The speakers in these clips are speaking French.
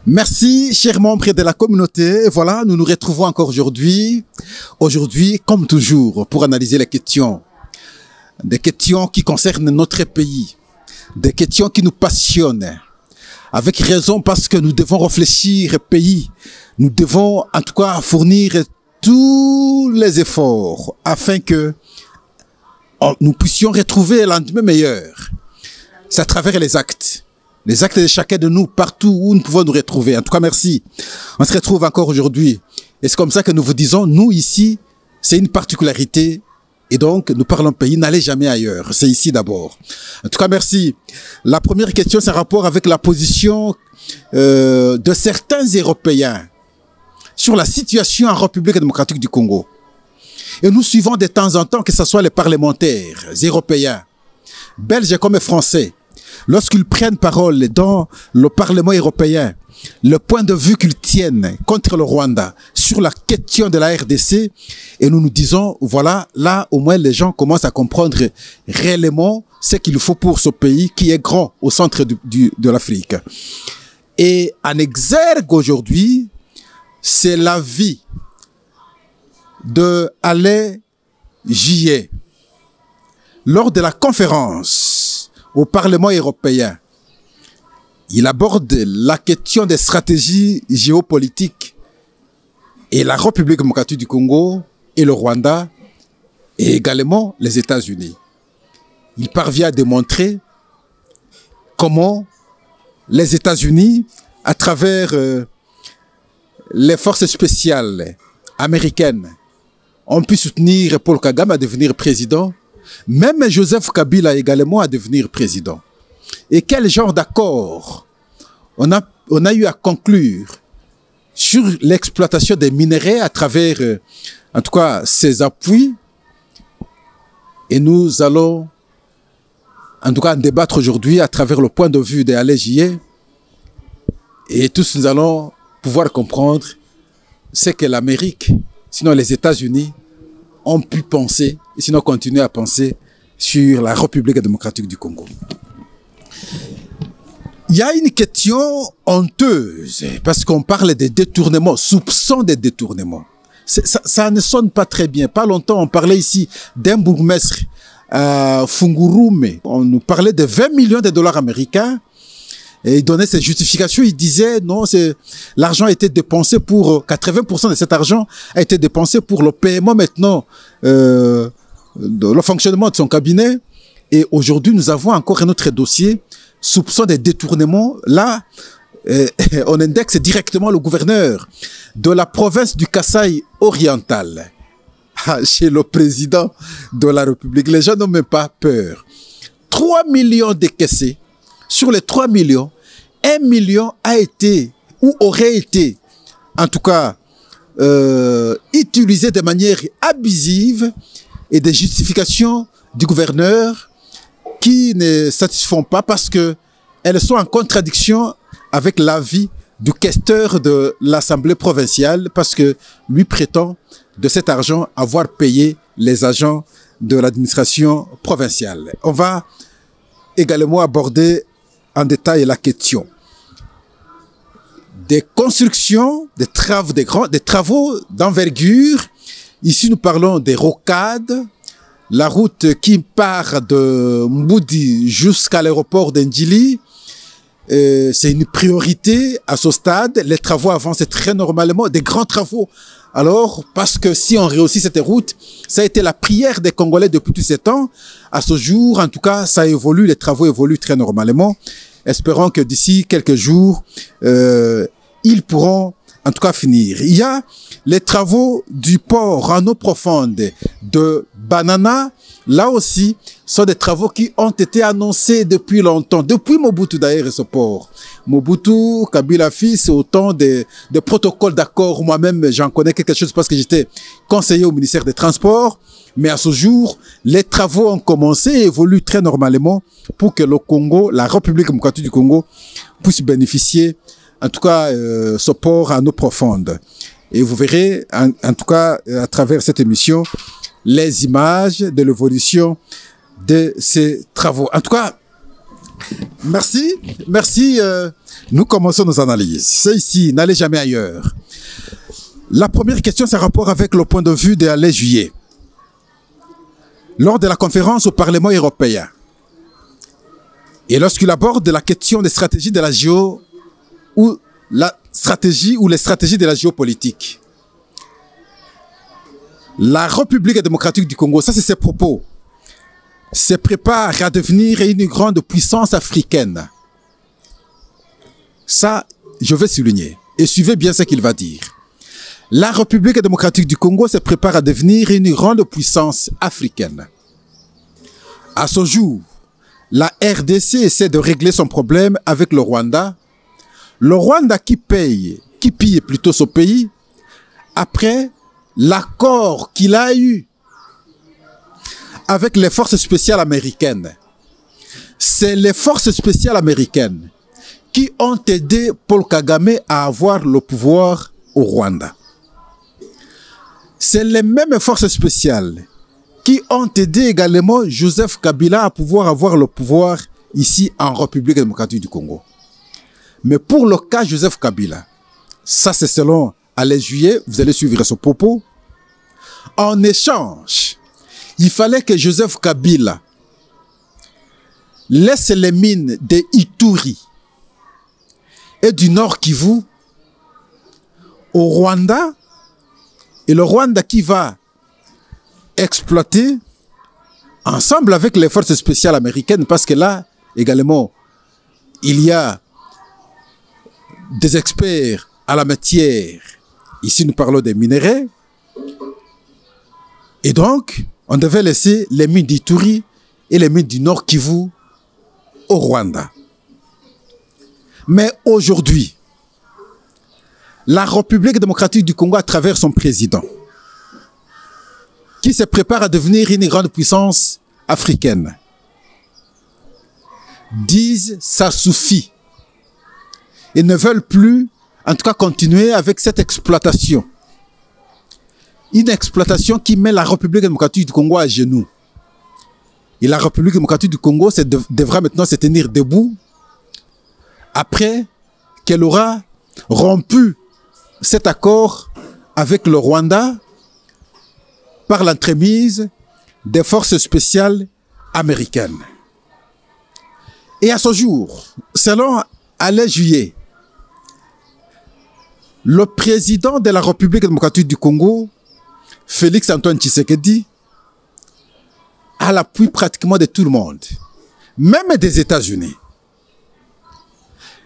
Merci, chers membres de la communauté. Voilà, nous nous retrouvons encore aujourd'hui. Aujourd'hui, comme toujours, pour analyser les questions. Des questions qui concernent notre pays. Des questions qui nous passionnent. Avec raison, parce que nous devons réfléchir pays. Nous devons, en tout cas, fournir tous les efforts afin que nous puissions retrouver un lendemain meilleur. C'est à travers les actes. Les actes de chacun de nous, partout où nous pouvons nous retrouver. En tout cas, merci. On se retrouve encore aujourd'hui. Et c'est comme ça que nous vous disons, nous ici, c'est une particularité. Et donc, nous parlons pays, n'allez jamais ailleurs. C'est ici d'abord. En tout cas, merci. La première question, c'est en rapport avec la position de certains Européens sur la situation en République démocratique du Congo. Et nous suivons de temps en temps, que ce soit les parlementaires européens, belges comme français, lorsqu'ils prennent parole dans le Parlement européen, le point de vue qu'ils tiennent contre le Rwanda sur la question de la RDC, et nous nous disons, voilà, là au moins les gens commencent à comprendre réellement ce qu'il faut pour ce pays qui est grand au centre de l'Afrique. Et en exergue aujourd'hui, c'est l'avis de Alain Jillet lors de la conférence au Parlement européen. Il aborde la question des stratégies géopolitiques et la République démocratique du Congo et le Rwanda et également les États-Unis. Il parvient à démontrer comment les États-Unis, à travers les forces spéciales américaines, ont pu soutenir Paul Kagame à devenir président. Même Joseph Kabila également à devenir président. Et quel genre d'accord on a eu à conclure sur l'exploitation des minerais à travers, en tout cas, ces appuis. Et nous allons, en tout cas, en débattre aujourd'hui à travers le point de vue de Alain Jillet. Et tous nous allons pouvoir comprendre ce que l'Amérique, sinon les États-Unis, ont pu penser, et sinon continuer à penser sur la République démocratique du Congo. Il y a une question honteuse, parce qu'on parle de détournements, soupçons de détournements. Ça ne sonne pas très bien. Pas longtemps, on parlait ici d'un bourgmestre à Fungurume. On nous parlait de 20 millions de dollars américains. Et il donnait ses justifications, il disait non, l'argent a été dépensé pour 80% de cet argent a été dépensé pour le paiement maintenant, le fonctionnement de son cabinet. Et aujourd'hui, nous avons encore un autre dossier, soupçon de détournement. Là, on indexe directement le gouverneur de la province du Kasaï oriental chez le président de la République. Les gens n'ont même pas peur. 3 millions décaissés. Sur les 3 millions, 1 million a été ou aurait été, en tout cas, utilisé de manière abusive et des justifications du gouverneur qui ne satisfont pas parce qu'elles sont en contradiction avec l'avis du questeur de l'Assemblée provinciale parce que lui prétend de cet argent avoir payé les agents de l'administration provinciale. On va également aborder en détail la question des constructions, des travaux d'envergure. Ici, nous parlons des rocades, la route qui part de Mboudi jusqu'à l'aéroport d'Ndjili. C'est une priorité à ce stade. Les travaux avancent très normalement, des grands travaux. Alors, parce que si on réussit cette route, ça a été la prière des Congolais depuis tous ces temps. À ce jour, en tout cas, ça évolue, les travaux évoluent très normalement. Espérons que d'ici quelques jours, ils pourront en tout cas finir. Il y a les travaux du port en eau profonde de Banana. Là aussi, sont des travaux qui ont été annoncés depuis longtemps, depuis Mobutu d'ailleurs, ce port. Mobutu, Kabila fils, autant de protocoles d'accord. Moi-même, j'en connais quelque chose parce que j'étais conseiller au ministère des Transports. Mais à ce jour, les travaux ont commencé et évoluent très normalement pour que le Congo, la République démocratique du Congo, puisse bénéficier, en tout cas, ce port en eau profonde. Et vous verrez, en tout cas, à travers cette émission, les images de l'évolution de ces travaux. En tout cas, Merci, merci. Nous commençons nos analyses. C'est ici, n'allez jamais ailleurs. La première question, c'est en rapport avec le point de vue d'Alain Juillet. Lors de la conférence au Parlement européen, et lorsqu'il aborde la question des stratégies de la ou la stratégie ou les stratégies de la géopolitique, la République démocratique du Congo, ça c'est ses propos, se prépare à devenir une grande puissance africaine. Ça, je vais souligner. Et suivez bien ce qu'il va dire. La République démocratique du Congo se prépare à devenir une grande puissance africaine. À ce jour, la RDC essaie de régler son problème avec le Rwanda. Le Rwanda qui pille plutôt son pays, après l'accord qu'il a eu avec les forces spéciales américaines. C'est les forces spéciales américaines qui ont aidé Paul Kagame à avoir le pouvoir au Rwanda. C'est les mêmes forces spéciales qui ont aidé également Joseph Kabila à pouvoir avoir le pouvoir ici en République démocratique du Congo. Mais pour le cas Joseph Kabila, ça c'est selon Alain Juillet, vous allez suivre ce propos. En échange, il fallait que Joseph Kabila laisse les mines de Ituri et du Nord Kivu au Rwanda, et le Rwanda qui va exploiter ensemble avec les forces spéciales américaines, parce que là également il y a des experts à la matière. Ici nous parlons des minéraux, et donc on devait laisser les mines d'Ituri et les mines du Nord Kivu au Rwanda. Mais aujourd'hui, la République démocratique du Congo, à travers son président, qui se prépare à devenir une grande puissance africaine, disent ça suffit. Ils ne veulent plus, en tout cas, continuer avec cette exploitation. Une exploitation qui met la République démocratique du Congo à genoux. Et la République démocratique du Congo devra maintenant se tenir debout après qu'elle aura rompu cet accord avec le Rwanda par l'entremise des forces spéciales américaines. Et à ce jour, selon Alain Juillet, le président de la République démocratique du Congo, Félix Antoine Tshisekedi, a l'appui pratiquement de tout le monde, même des États-Unis.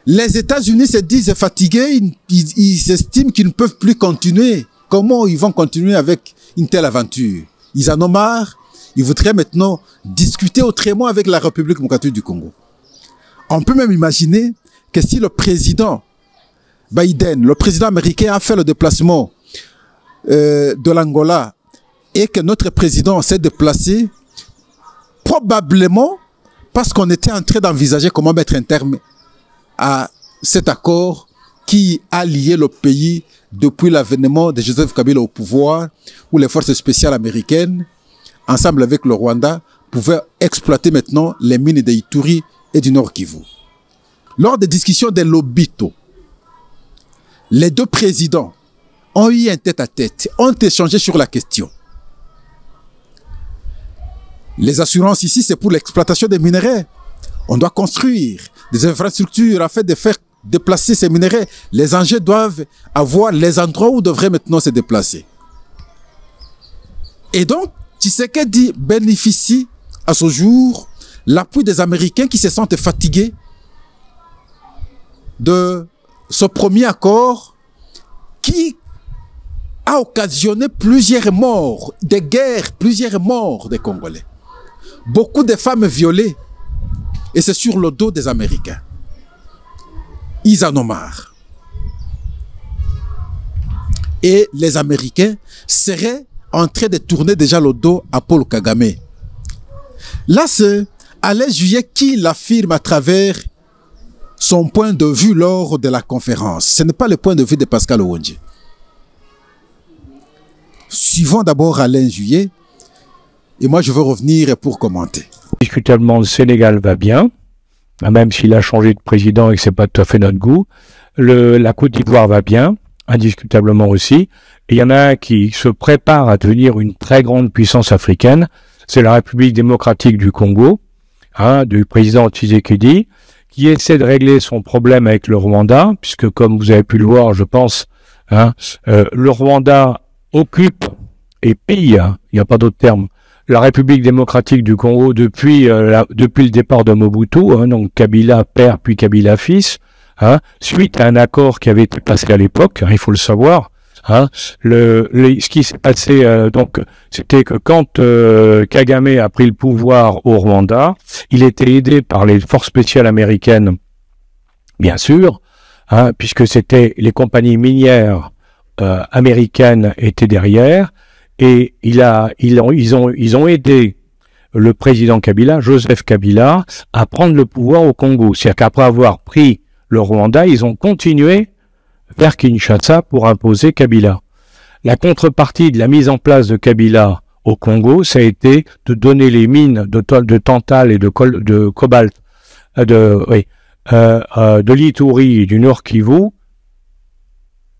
Les États-Unis se disent fatigués, ils estiment qu'ils ne peuvent plus continuer. Comment ils vont continuer avec une telle aventure? Ils en ont marre, ils voudraient maintenant discuter autrement avec la République démocratique du Congo. On peut même imaginer que si le président Biden, le président américain, a fait le déplacement de l'Angola et que notre président s'est déplacé, probablement parce qu'on était en train d'envisager comment mettre un terme à cet accord qui a lié le pays depuis l'avènement de Joseph Kabila au pouvoir, où les forces spéciales américaines, ensemble avec le Rwanda, pouvaient exploiter maintenant les mines de Ituri et du Nord Kivu. Lors des discussions de Lobito, les deux présidents ont eu un tête-à-tête, ont échangé sur la question. Les assurances ici, c'est pour l'exploitation des minéraux. On doit construire des infrastructures afin de faire déplacer ces minéraux. Les engins doivent avoir les endroits où devraient maintenant se déplacer. Et donc, Tshisekedi bénéficie à ce jour l'appui des Américains qui se sentent fatigués de ce premier accord qui a occasionné plusieurs morts, des guerres, plusieurs morts des Congolais. Beaucoup de femmes violées. Et c'est sur le dos des Américains. Ils en ont marre. Et les Américains seraient en train de tourner déjà le dos à Paul Kagame. Là, c'est Alain Juillet qui l'affirme à travers son point de vue lors de la conférence. Ce n'est pas le point de vue de Pascal Owondje. Suivons d'abord Alain Juillet. Et moi, je veux revenir pour commenter. Discutablement, le Sénégal va bien. même s'il a changé de président et que c'est pas tout à fait notre goût. La Côte d'Ivoire va bien, indiscutablement aussi. Et il y en a un qui se prépare à devenir une très grande puissance africaine, c'est la République démocratique du Congo, du président Tshisekedi, qui essaie de régler son problème avec le Rwanda, puisque comme vous avez pu le voir, je pense, le Rwanda occupe et pille, il n'y a pas d'autre terme, la République démocratique du Congo depuis le départ de Mobutu, donc Kabila père puis Kabila fils, suite à un accord qui avait été passé à l'époque, il faut le savoir. Ce qui s'est passé, donc, c'était que quand Kagame a pris le pouvoir au Rwanda, il était aidé par les forces spéciales américaines, bien sûr, puisque c'était les compagnies minières américaines étaient derrière, et ils ont aidé le président Kabila, Joseph Kabila, à prendre le pouvoir au Congo. C'est-à-dire qu'après avoir pris le Rwanda, ils ont continué vers Kinshasa pour imposer Kabila. La contrepartie de la mise en place de Kabila au Congo, ça a été de donner les mines de tantal et de cobalt, de l'Ituri et du Nord Kivu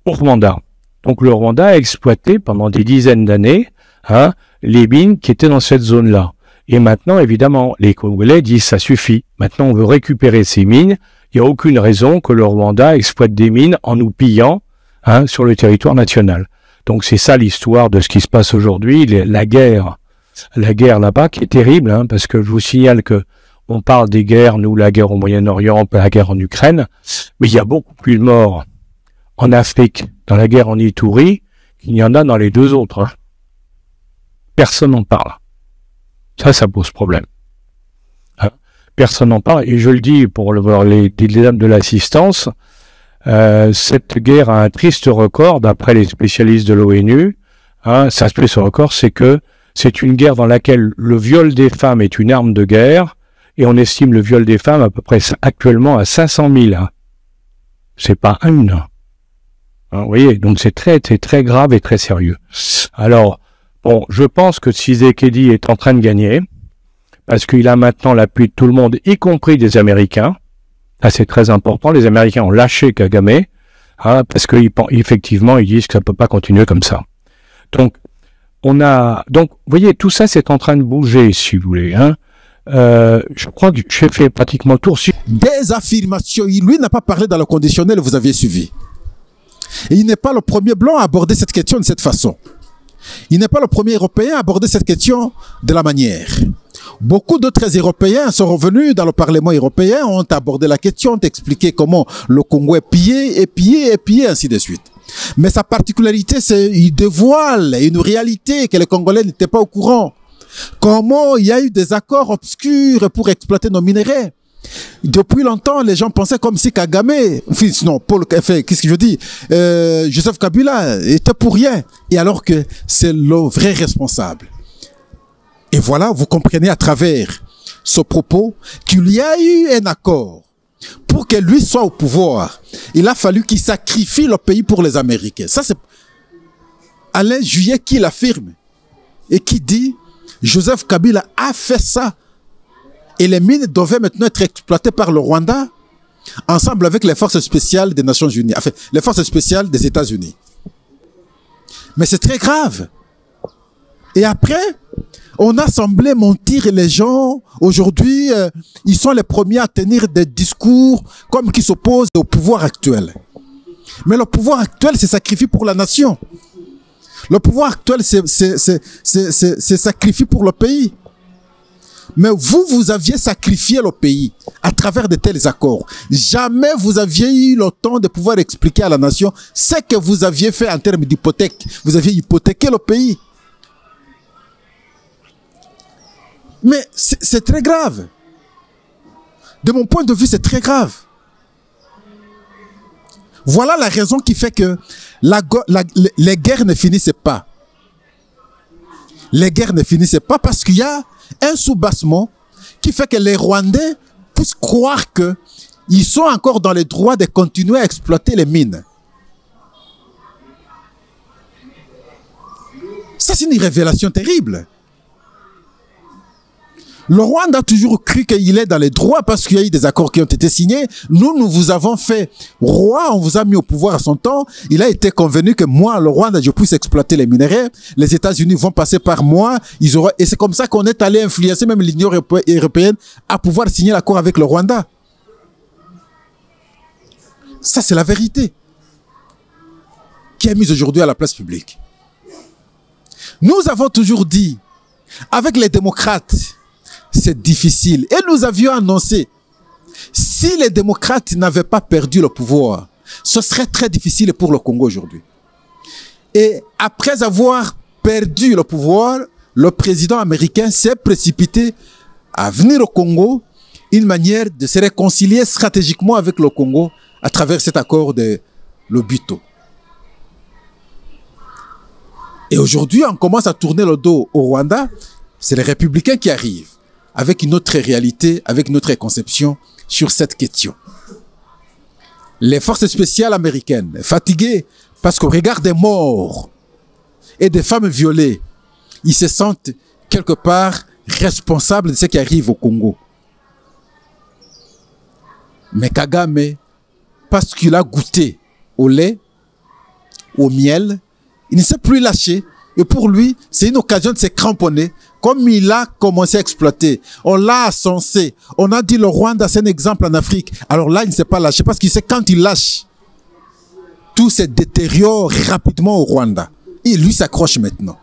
au Rwanda. Donc le Rwanda a exploité pendant des dizaines d'années les mines qui étaient dans cette zone-là. Et maintenant, évidemment, les Congolais disent ça suffit. Maintenant, on veut récupérer ces mines. Il n'y a aucune raison que le Rwanda exploite des mines en nous pillant sur le territoire national. Donc c'est ça l'histoire de ce qui se passe aujourd'hui, la guerre là-bas qui est terrible, parce que je vous signale que on parle des guerres, nous, la guerre au Moyen-Orient, la guerre en Ukraine, mais il y a beaucoup plus de morts en Afrique, dans la guerre en Ituri, qu'il y en a dans les deux autres. Personne n'en parle. Ça pose problème. Personne n'en parle, et je le dis pour les dames de l'assistance, cette guerre a un triste record, d'après les spécialistes de l'ONU. Ça ce record, c'est que c'est une guerre dans laquelle le viol des femmes est une arme de guerre, et on estime le viol des femmes à peu près actuellement à 500 000. C'est pas une. Vous voyez, donc c'est très grave et très sérieux. Alors, bon, je pense que Tshisekedi est en train de gagner, parce qu'il a maintenant l'appui de tout le monde, y compris des Américains. Ça, c'est très important. Les Américains ont lâché Kagame, parce qu'effectivement, ils disent que ça peut pas continuer comme ça. Donc, vous voyez, tout ça, c'est en train de bouger, si vous voulez, je crois que j'ai fait pratiquement le tour. Des affirmations. Lui n'a pas parlé dans le conditionnel, vous aviez suivi. Et il n'est pas le premier blanc à aborder cette question de cette façon. Il n'est pas le premier Européen à aborder cette question de la manière. Beaucoup d'autres Européens sont revenus dans le Parlement européen, ont abordé la question, ont expliqué comment le Congo est pillé, ainsi de suite. Mais sa particularité, c'est qu'il dévoile une réalité que les Congolais n'étaient pas au courant. Comment il y a eu des accords obscurs pour exploiter nos minerais. Depuis longtemps, les gens pensaient comme si Kagame, qu'est-ce que je dis, Joseph Kabila était pour rien. Et alors que c'est le vrai responsable. Et voilà, vous comprenez à travers ce propos qu'il y a eu un accord. Pour que lui soit au pouvoir, il a fallu qu'il sacrifie le pays pour les Américains. Ça, c'est Alain Juillet qui l'affirme. Et qui dit, Joseph Kabila a fait ça. Et les mines devaient maintenant être exploitées par le Rwanda, ensemble avec les forces spéciales des Nations Unies, enfin, les forces spéciales des États-Unis. Mais c'est très grave. Et après, on a semblé mentir les gens. Aujourd'hui, ils sont les premiers à tenir des discours comme qui s'opposent au pouvoir actuel. Mais le pouvoir actuel se sacrifie pour la nation. Le pouvoir actuel se sacrifie pour le pays. Mais vous aviez sacrifié le pays à travers de tels accords. Jamais vous aviez eu le temps de pouvoir expliquer à la nation ce que vous aviez fait en termes d'hypothèque. Vous aviez hypothéqué le pays. Mais c'est très grave. De mon point de vue, c'est très grave. Voilà la raison qui fait que les guerres ne finissaient pas. Les guerres ne finissaient pas parce qu'il y a un soubassement qui fait que les Rwandais puissent croire qu'ils sont encore dans le droit de continuer à exploiter les mines. Ça, c'est une révélation terrible. Le Rwanda a toujours cru qu'il est dans les droits parce qu'il y a eu des accords qui ont été signés. Nous vous avons fait roi, on vous a mis au pouvoir à son temps. Il a été convenu que moi, le Rwanda, je puisse exploiter les minerais. Les États-Unis vont passer par moi. Et c'est comme ça qu'on est allé influencer même l'Union européenne à pouvoir signer l'accord avec le Rwanda. Ça, c'est la vérité qui est mise aujourd'hui à la place publique. Nous avons toujours dit, avec les démocrates, c'est difficile. Et nous avions annoncé, si les démocrates n'avaient pas perdu le pouvoir, ce serait très difficile pour le Congo aujourd'hui. Et après avoir perdu le pouvoir, le président américain s'est précipité à venir au Congo, une manière de se réconcilier stratégiquement avec le Congo à travers cet accord de Lobito. Et aujourd'hui, on commence à tourner le dos au Rwanda. C'est les républicains qui arrivent avec une autre réalité, avec une autre conception sur cette question. Les forces spéciales américaines, fatiguées parce qu'au regard des morts et des femmes violées, ils se sentent quelque part responsables de ce qui arrive au Congo. Mais Kagame, parce qu'il a goûté au lait, au miel, il ne s'est plus lâché. Et pour lui, c'est une occasion de se cramponner. Comme il a commencé à exploiter, on l'a censé. On a dit le Rwanda, c'est un exemple en Afrique. Alors là, il ne s'est pas lâché parce qu'il sait quand il lâche, tout se détériore rapidement au Rwanda. Et lui s'accroche maintenant.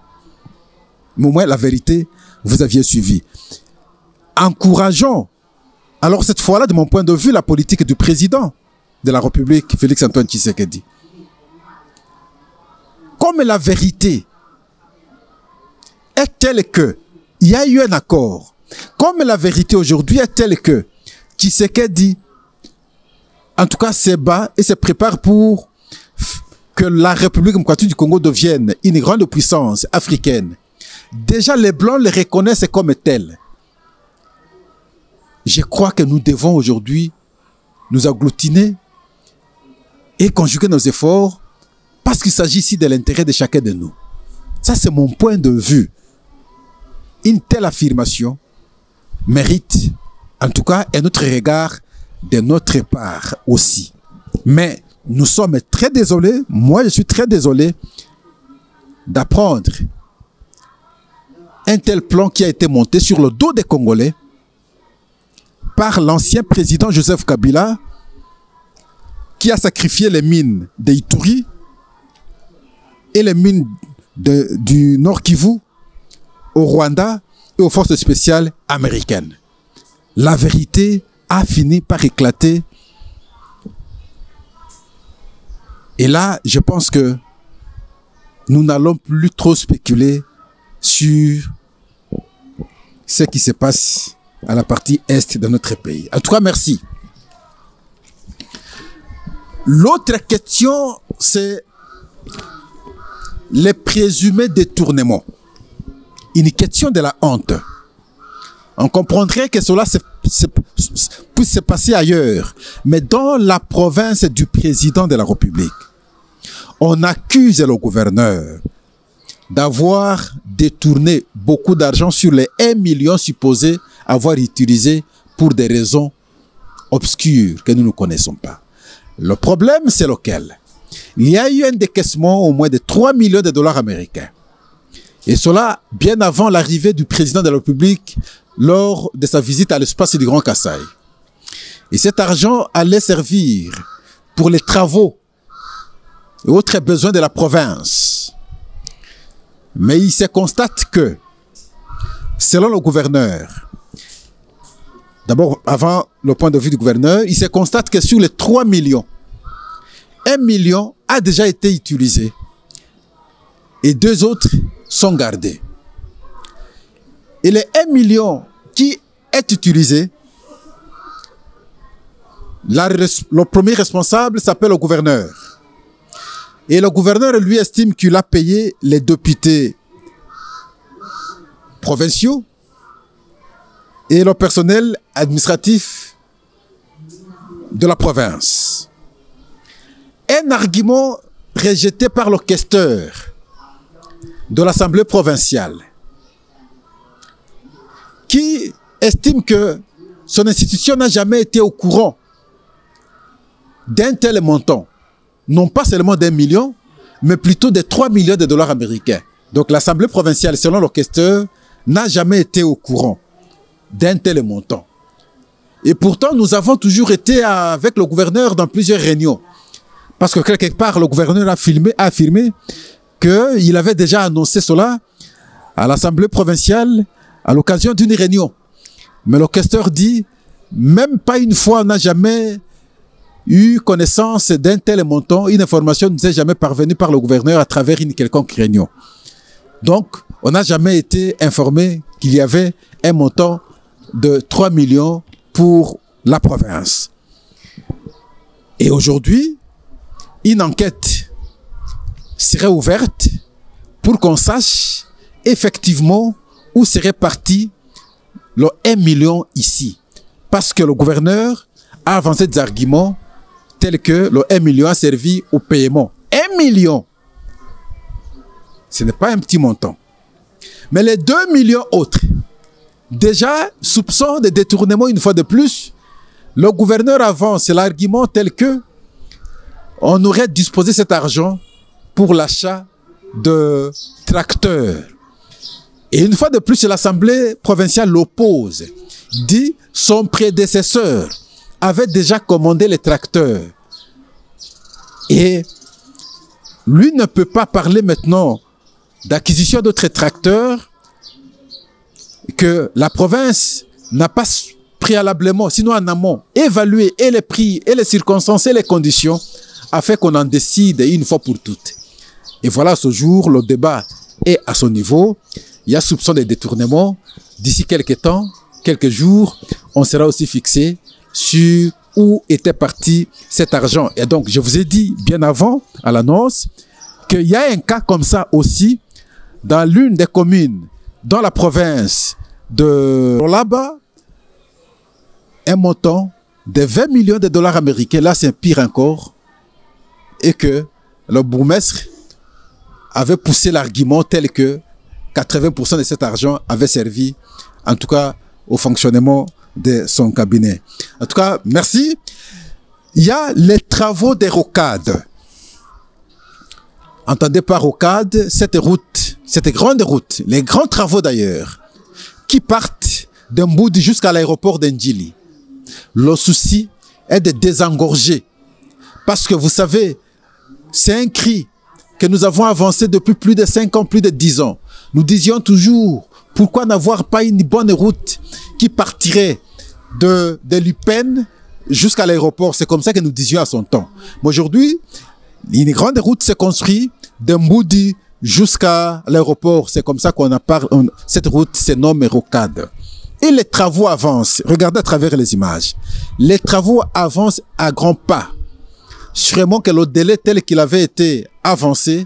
Mais au moins, la vérité, vous aviez suivi. Encourageons, alors cette fois-là, de mon point de vue, la politique du président de la République, Félix-Antoine Tshisekedi. Comme la vérité est telle que il y a eu un accord, comme la vérité aujourd'hui est telle que Tshisekedi, en tout cas, se bat et se prépare pour que la République démocratique du Congo devienne une grande puissance africaine. Déjà, les Blancs les reconnaissent comme tels. Je crois que nous devons aujourd'hui nous agglutiner et conjuguer nos efforts parce qu'il s'agit ici de l'intérêt de chacun de nous. Ça, c'est mon point de vue. Une telle affirmation mérite, en tout cas, un autre regard de notre part aussi. Mais nous sommes très désolés, moi je suis très désolé d'apprendre un tel plan qui a été monté sur le dos des Congolais par l'ancien président Joseph Kabila qui a sacrifié les mines de Ituri et les mines du Nord Kivu au Rwanda et aux forces spéciales américaines. La vérité a fini par éclater. Et là, je pense que nous n'allons plus trop spéculer sur ce qui se passe à la partie est de notre pays. En tout cas, merci. L'autre question, c'est les présumés détournements. Une question de la honte. On comprendrait que cela puisse se passer ailleurs, mais dans la province du président de la République, on accuse le gouverneur d'avoir détourné beaucoup d'argent sur les 1 million supposés avoir utilisé pour des raisons obscures que nous ne connaissons pas. Le problème, c'est lequel? Il y a eu un décaissement au moins de 3 millions de dollars américains. Et cela bien avant l'arrivée du président de la République lors de sa visite à l'espace du Grand Kassai. Et cet argent allait servir pour les travaux et autres besoins de la province. Mais il se constate que, selon le gouverneur, d'abord avant le point de vue du gouverneur, il se constate que sur les 3 millions, 1 million a déjà été utilisé et 2 autres sont gardés. Et les 1 million qui est utilisé, le premier responsable s'appelle le gouverneur. Et le gouverneur, lui, estime qu'il a payé les députés provinciaux et le personnel administratif de la province. Un argument rejeté par le questeur de l'Assemblée provinciale qui estime que son institution n'a jamais été au courant d'un tel montant. Non pas seulement d'1 million, mais plutôt de 3 millions de dollars américains. Donc l'Assemblée provinciale, selon le questeur, n'a jamais été au courant d'un tel montant. Et pourtant, nous avons toujours été avec le gouverneur dans plusieurs réunions. Parce que quelque part, le gouverneur a affirmé qu'il avait déjà annoncé cela à l'Assemblée provinciale à l'occasion d'une réunion. Mais le questeur dit, même pas une fois, on n'a jamais eu connaissance d'un tel montant. Une information ne nous est jamais parvenue par le gouverneur à travers une quelconque réunion. Donc, on n'a jamais été informé qu'il y avait un montant de 3 millions pour la province. Et aujourd'hui, une enquête serait ouverte pour qu'on sache effectivement où serait parti le 1 million ici. Parce que le gouverneur a avancé des arguments tels que le 1 million a servi au paiement. 1 million! Ce n'est pas un petit montant. Mais les 2 millions autres, déjà, soupçon de détournement une fois de plus, le gouverneur avance l'argument tel que on aurait disposé cet argent pour l'achat de tracteurs. Et une fois de plus, l'Assemblée provinciale l'oppose. Dit son prédécesseur avait déjà commandé les tracteurs. Et lui ne peut pas parler maintenant d'acquisition d'autres tracteurs que la province n'a pas préalablement, sinon en amont, évalué et les prix, et les circonstances, et les conditions, afin qu'on en décide une fois pour toutes. Et voilà, à ce jour, le débat est à son niveau. Il y a soupçon de détournement. D'ici quelques temps, quelques jours, on sera aussi fixé sur où était parti cet argent. Et donc, je vous ai dit bien avant, à l'annonce, qu'il y a un cas comme ça aussi dans l'une des communes, dans la province de là-bas, un montant de 20 millions de dollars américains, là c'est pire encore, et que le bourgmestre avait poussé l'argument tel que 80% de cet argent avait servi, en tout cas, au fonctionnement de son cabinet. En tout cas, merci. Il y a les travaux des rocades. Entendez par rocade cette route, cette grande route, les grands travaux d'ailleurs, qui partent d'Mboudi jusqu'à l'aéroport d'Ndjili. Le souci est de désengorger. Parce que vous savez, c'est un cri que nous avons avancé depuis plus de 5 ans, plus de 10 ans. Nous disions toujours, pourquoi n'avoir pas une bonne route qui partirait de l'Upen jusqu'à l'aéroport? C'est comme ça que nous disions à son temps. Mais aujourd'hui, une grande route s'est construite d'Mboudi jusqu'à l'aéroport. C'est comme ça qu'on a parlé. Cette route se nomme Rocade. Et les travaux avancent. Regardez à travers les images. Les travaux avancent à grands pas. Sûrement que le délai tel qu'il avait été avancé,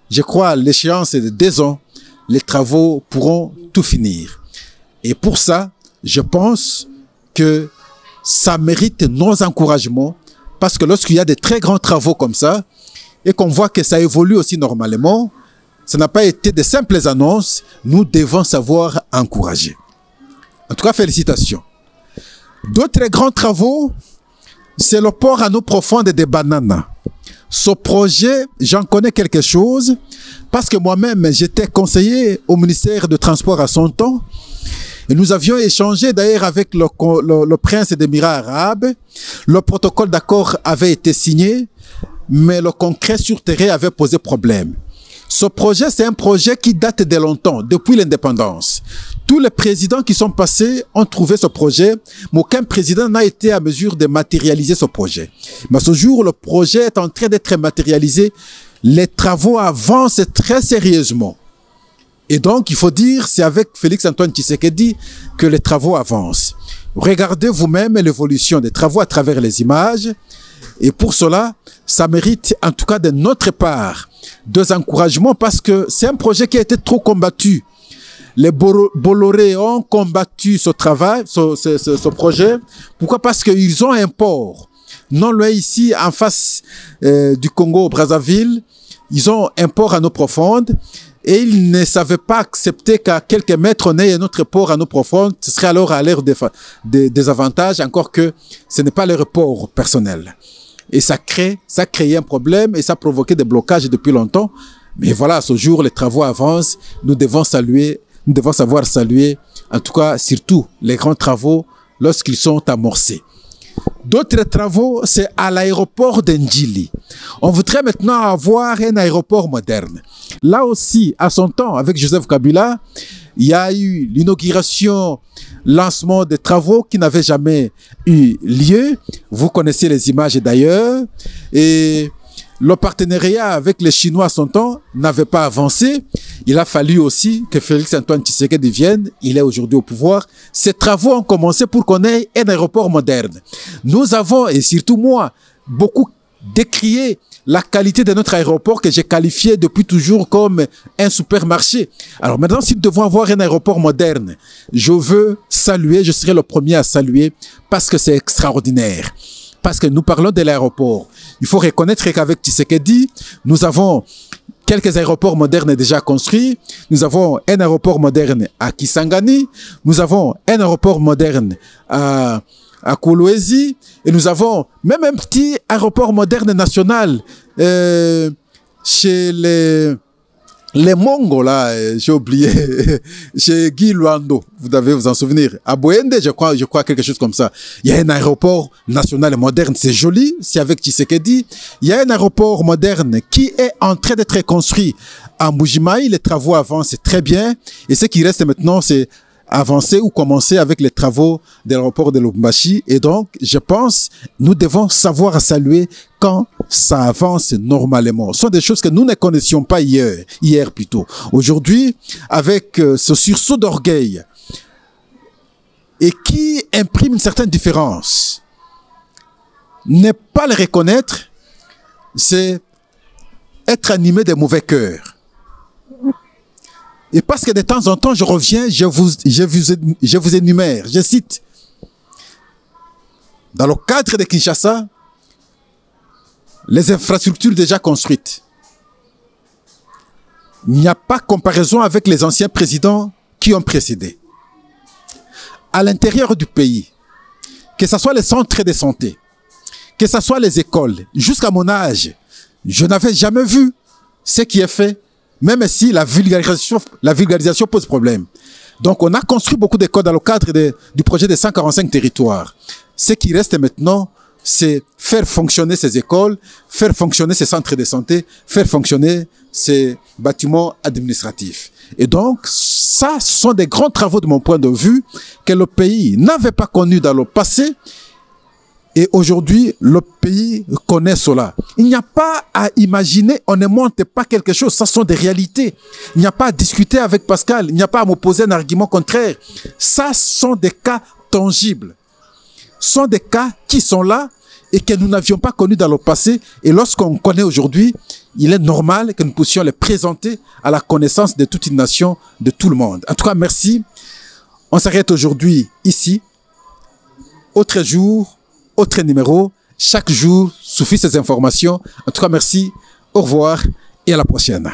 je crois l'échéance est de 2 ans, les travaux pourront tout finir. Et pour ça, je pense que ça mérite nos encouragements, parce que lorsqu'il y a des très grands travaux comme ça, et qu'on voit que ça évolue aussi normalement, ça n'a pas été de simples annonces, nous devons savoir encourager. En tout cas, félicitations. D'autres grands travaux, c'est le port à eau profonde des bananes. Ce projet, j'en connais quelque chose, parce que moi-même, j'étais conseiller au ministère de Transport à son temps, et nous avions échangé d'ailleurs avec le prince des Émirats arabes. Le protocole d'accord avait été signé, mais le concret sur terrain avait posé problème. Ce projet, c'est un projet qui date de longtemps, depuis l'indépendance. Tous les présidents qui sont passés ont trouvé ce projet, mais aucun président n'a été à mesure de matérialiser ce projet. Mais à ce jour, le projet est en train d'être matérialisé. Les travaux avancent très sérieusement. Et donc, il faut dire, c'est avec Félix-Antoine Tshisekedi que les travaux avancent. Regardez vous-même l'évolution des travaux à travers les images. Et pour cela, ça mérite en tout cas de notre part 2 encouragements, parce que c'est un projet qui a été trop combattu. Les Bolloré ont combattu ce travail, ce projet. Pourquoi? Parce qu'ils ont un port. Non loin ici, en face du Congo, Brazzaville, ils ont un port à eau profonde. et ils ne savaient pas accepter qu'à quelques mètres on ait un autre port à eau profonde. Ce serait alors à leur désavantage, encore que ce n'est pas leur port personnel. Et ça créait un problème et ça provoquait des blocages depuis longtemps. Mais voilà, à ce jour, les travaux avancent. Nous devons savoir saluer, en tout cas, surtout les grands travaux lorsqu'ils sont amorcés. D'autres travaux, c'est à l'aéroport d'Ndjili. On voudrait maintenant avoir un aéroport moderne. Là aussi, à son temps, avec Joseph Kabila, il y a eu l'inauguration, lancement des travaux qui n'avaient jamais eu lieu. Vous connaissez les images d'ailleurs. Et le partenariat avec les Chinois à son temps n'avait pas avancé. Il a fallu aussi que Félix-Antoine Tshisekedi vienne. Il est aujourd'hui au pouvoir. Ces travaux ont commencé pour qu'on ait un aéroport moderne. Nous avons, et surtout moi, beaucoup décrié la qualité de notre aéroport que j'ai qualifié depuis toujours comme un supermarché. Alors maintenant, si nous devons avoir un aéroport moderne, je veux saluer, je serai le premier à saluer parce que c'est extraordinaire. Parce que nous parlons de l'aéroport. Il faut reconnaître qu'avec Tshisekedi, nous avons quelques aéroports modernes déjà construits. Nous avons un aéroport moderne à Kisangani. Nous avons un aéroport moderne à Kolwezi. Et nous avons même un petit aéroport moderne national chez les Mongols, là, j'ai oublié, chez Guy Luando, vous devez vous en souvenir. À Boende, je crois quelque chose comme ça. Il y a un aéroport national moderne, c'est joli, c'est avec Tshisekedi. Il y a un aéroport moderne qui est en train d'être construit à Mbujimayi. Les travaux avancent très bien. Et ce qui reste maintenant, c'est avancer ou commencer avec les travaux de l'aéroport de Lubumbashi. Et donc, je pense, nous devons savoir saluer quand ça avance normalement. Ce sont des choses que nous ne connaissions pas hier plutôt. Aujourd'hui, avec ce sursaut d'orgueil et qui imprime une certaine différence, ne pas le reconnaître, c'est être animé de mauvais cœur. Et parce que de temps en temps, je reviens, je vous énumère, je cite. Dans le cadre de Kinshasa, les infrastructures déjà construites. Il n'y a pas comparaison avec les anciens présidents qui ont précédé. À l'intérieur du pays, que ce soit les centres de santé, que ce soit les écoles, jusqu'à mon âge, je n'avais jamais vu ce qui est fait. Même si la vulgarisation pose problème. Donc, on a construit beaucoup d'écoles dans le cadre du projet des 145 territoires. Ce qui reste maintenant, c'est faire fonctionner ces écoles, faire fonctionner ces centres de santé, faire fonctionner ces bâtiments administratifs. Et donc, ça, ce sont des grands travaux de mon point de vue que le pays n'avait pas connus dans le passé. Et aujourd'hui, le pays connaît cela. Il n'y a pas à imaginer, on ne monte pas quelque chose, ça sont des réalités. Il n'y a pas à discuter avec Pascal, il n'y a pas à m'opposer un argument contraire. Ça sont des cas tangibles. Ce sont des cas qui sont là et que nous n'avions pas connus dans le passé. Et lorsqu'on connaît aujourd'hui, il est normal que nous puissions les présenter à la connaissance de toute une nation, de tout le monde. En tout cas, merci. On s'arrête aujourd'hui ici. Autre jour, autre numéro, chaque jour suffit ces informations. En tout cas, merci, au revoir et à la prochaine.